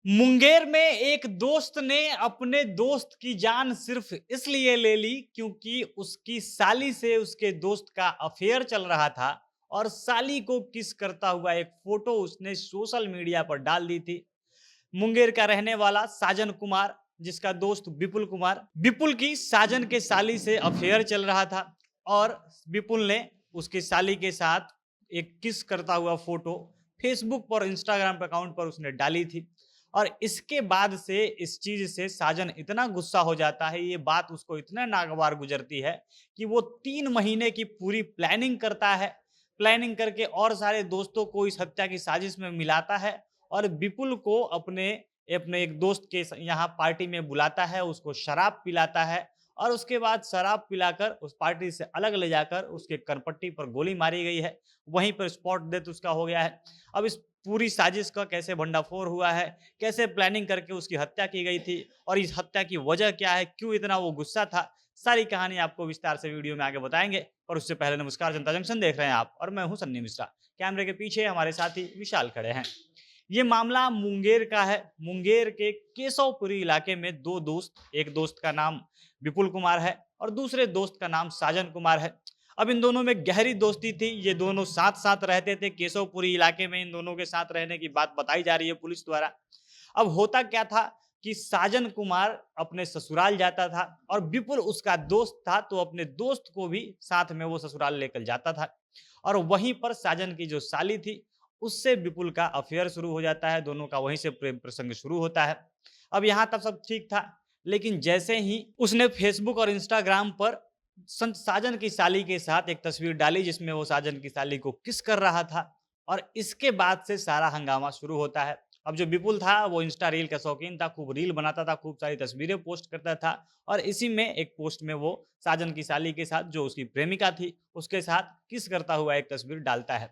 मुंगेर में एक दोस्त ने अपने दोस्त की जान सिर्फ इसलिए ले ली क्योंकि उसकी साली से उसके दोस्त का अफेयर चल रहा था और साली को किस करता हुआ एक फोटो उसने सोशल मीडिया पर डाल दी थी। मुंगेर का रहने वाला साजन कुमार, जिसका दोस्त विपुल कुमार, विपुल की साजन के साली से अफेयर चल रहा था और विपुल ने उसकी साली के साथ एक किस करता हुआ फोटो फेसबुक पर, इंस्टाग्राम अकाउंट पर उसने डाली थी। और इसके बाद से इस चीज से साजन इतना गुस्सा हो जाता है, ये बात उसको इतना नागवार गुजरती है कि वो 3 महीने की पूरी प्लानिंग करता है। प्लानिंग करके और सारे दोस्तों को इस हत्या की साजिश में मिलाता है और विपुल को अपने अपने एक दोस्त के यहाँ पार्टी में बुलाता है, उसको शराब पिलाता है और उसके बाद शराब पिलाकर उस पार्टी से अलग ले जाकर उसके करपट्टी पर गोली मारी गई है। वहीं पर स्पॉट डेथ उसका हो गया है। अब इस पूरी साजिश का कैसे भंडाफोड़ हुआ है, कैसे प्लानिंग करके उसकी हत्या की गई थी और इस हत्या की वजह क्या है, क्यों इतना वो गुस्सा था, सारी कहानी आपको विस्तार से वीडियो में आगे बताएंगे। और उससे पहले नमस्कार, जनता जंक्शन देख रहे हैं आप और मैं हूं सन्नी मिश्रा। कैमरे के पीछे हमारे साथी विशाल खड़े हैं। ये मामला मुंगेर का है। मुंगेर के केशवपुरी इलाके में दो दोस्त, एक दोस्त का नाम विपुल कुमार है और दूसरे दोस्त का नाम साजन कुमार है। अब इन दोनों में गहरी दोस्ती थी, ये दोनों साथ साथ रहते थे। केशवपुरी इलाके में इन दोनों के साथ रहने की बात बताई जा रही है पुलिस द्वारा। अब होता क्या था कि साजन कुमार अपने ससुराल जाता था और विपुल उसका दोस्त था, तो अपने दोस्त को भी साथ में वो ससुराल लेकर जाता था। और वहीं पर साजन की जो साली थी, उससे विपुल का अफेयर शुरू हो जाता है। दोनों का वहीं से प्रेम प्रसंग शुरू होता है। अब यहाँ तक सब ठीक था, लेकिन जैसे ही उसने फेसबुक और इंस्टाग्राम पर साजन की साली के साथ एक तस्वीर डाली जिसमें वो साजन की साली को किस कर रहा था, और इसके बाद से सारा हंगामा शुरू होता है। अब जो विपुल था वो इंस्टा रील का शौकीन था, खूब रील बनाता था, खूब सारी तस्वीरें पोस्ट करता था और इसी में एक पोस्ट में वो साजन की साली के साथ, जो उसकी प्रेमिका थी, उसके साथ किस करता हुआ एक तस्वीर डालता है।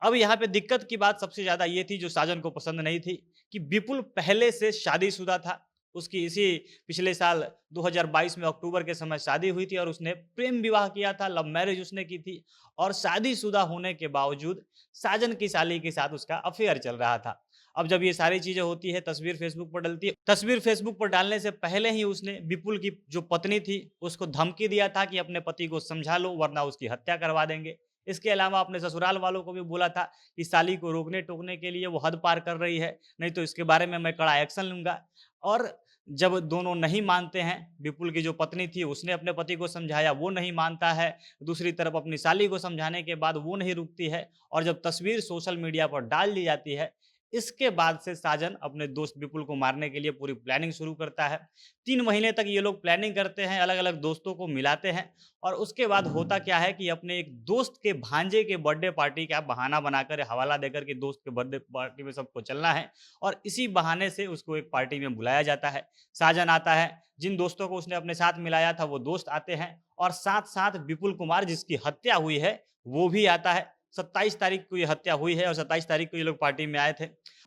अब यहाँ पे दिक्कत की बात सबसे ज्यादा ये थी, जो साजन को पसंद नहीं थी, कि विपुल पहले से शादीशुदा था। उसकी इसी पिछले साल 2022 में अक्टूबर के समय शादी हुई थी और उसने प्रेम विवाह किया था, लव मैरिज उसने की थी। और शादीशुदा होने के बावजूद साजन की साली के साथ उसका अफेयर चल रहा था। अब जब ये सारी चीजें होती है, तस्वीर फेसबुक पर डलती है। तस्वीर फेसबुक पर डालने से पहले ही उसने विपुल की जो पत्नी थी उसको धमकी दिया था कि अपने पति को समझा लो वरना उसकी हत्या करवा देंगे। इसके अलावा अपने ससुराल वालों को भी बोला था कि साली को रोकने टोकने के लिए वो हद पार कर रही है, नहीं तो इसके बारे में मैं कड़ा एक्शन लूंगा। और जब दोनों नहीं मानते हैं, विपुल की जो पत्नी थी उसने अपने पति को समझाया, वो नहीं मानता है। दूसरी तरफ अपनी साली को समझाने के बाद वो नहीं रुकती है और जब तस्वीर सोशल मीडिया पर डाल दी जाती है, इसके बाद से साजन अपने दोस्त विपुल को मारने के लिए पूरी प्लानिंग शुरू करता है। 3 महीने तक ये लोग प्लानिंग करते हैं, अलग अलग दोस्तों को मिलाते हैं और उसके बाद होता क्या है कि अपने एक दोस्त के भांजे के बर्थडे पार्टी का बहाना बनाकर, हवाला देकर कि दोस्त के बर्थडे पार्टी में सबको चलना है, और इसी बहाने से उसको एक पार्टी में बुलाया जाता है। साजन आता है, जिन दोस्तों को उसने अपने साथ मिलाया था वो दोस्त आते हैं और साथ साथ विपुल कुमार जिसकी हत्या हुई है वो भी आता है। 27 तारीख को ये हत्या हुई है और 27 तारीख को ये लोग पार्टी में आए थे।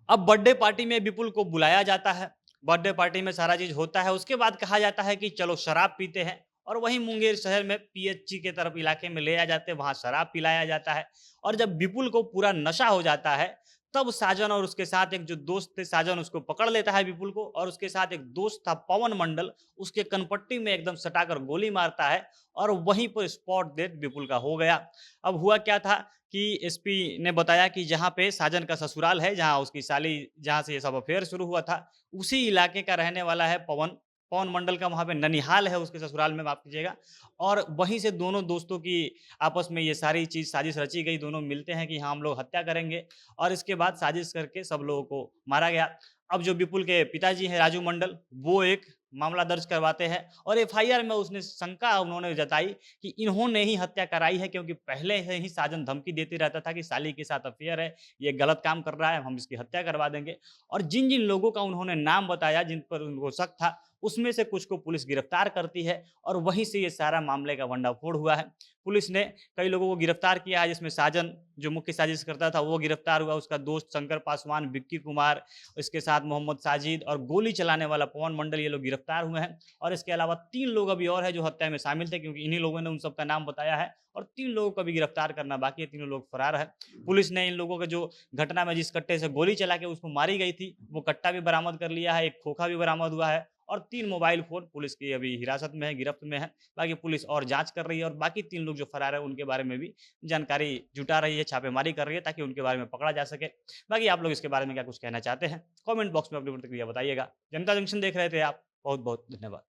अब बर्थडे पार्टी में विपुल को बुलाया जाता है। बर्थडे पार्टी में सारा चीज होता है, उसके बाद कहा जाता है कि चलो शराब पीते हैं, और वहीं मुंगेर शहर में पीएचजी के तरफ इलाके में ले आ जाते हैं, वहां शराब पिलाया जाता है। और जब विपुल को पूरा नशा हो जाता है, तब साजन और उसके साथ एक जो दोस्त थे, साजन उसको पकड़ लेता है विपुल को, और उसके साथ एक दोस्त था पवन मंडल, उसके कनपट्टी में एकदम सटाकर गोली मारता है और वहीं पर स्पॉट डेथ विपुल का हो गया। अब हुआ क्या था कि एसपी ने बताया कि जहाँ पे साजन का ससुराल है, जहाँ उसकी साली, जहाँ से ये सब अफेयर शुरू हुआ था, उसी इलाके का रहने वाला है पवन। पवन मंडल का वहाँ पे ननिहाल है, उसके ससुराल में, माफ कीजिएगा। और वहीं से दोनों दोस्तों की आपस में ये सारी चीज़ साजिश रची गई। दोनों मिलते हैं कि हाँ हम लोग हत्या करेंगे, और इसके बाद साजिश करके सब लोगों को मारा गया। अब जो विपुल के पिताजी हैं राजू मंडल, वो एक मामला दर्ज करवाते हैं और एफआईआर में उसने शंका उन्होंने जताई कि इन्होंने ही हत्या कराई है, क्योंकि पहले से ही साजन धमकी देते रहता था कि साली के साथ अफेयर है, ये गलत काम कर रहा है, हम इसकी हत्या करवा देंगे। और जिन जिन लोगों का उन्होंने नाम बताया, जिन पर उनको शक था, उसमें से कुछ को पुलिस गिरफ्तार करती है और वहीं से ये सारा मामले का भंडाफोड़ हुआ है। पुलिस ने कई लोगों को गिरफ्तार किया है, जिसमें साजन जो मुख्य साजिश करता था वो गिरफ्तार हुआ, उसका दोस्त शंकर पासवान, विक्की कुमार, इसके साथ मोहम्मद साजिद और गोली चलाने वाला पवन मंडल, ये लोग गिरफ्तार हुए हैं। और इसके अलावा 3 लोग अभी और हैं जो हत्या में शामिल थे, क्योंकि इन्हीं लोगों ने उन सबका नाम बताया है और 3 लोगों को अभी गिरफ्तार करना बाकी है, तीनों लोग फरार है। पुलिस ने इन लोगों का जो घटना में जिस कट्टे से गोली चला के उसको मारी गई थी, वो कट्टा भी बरामद कर लिया है, एक खोखा भी बरामद हुआ है और 3 मोबाइल फ़ोन पुलिस की अभी हिरासत में है, गिरफ्त में है। बाकी पुलिस और जाँच कर रही है और बाकी 3 लोग जो फरार है उनके बारे में भी जानकारी जुटा रही है, छापेमारी कर रही है ताकि उनके बारे में पकड़ा जा सके। बाकी आप लोग इसके बारे में क्या कुछ कहना चाहते हैं? कमेंट बॉक्स में अपनी प्रतिक्रिया बताइएगा। जनता जंक्शन देख रहे थे आप, बहुत-बहुत धन्यवाद।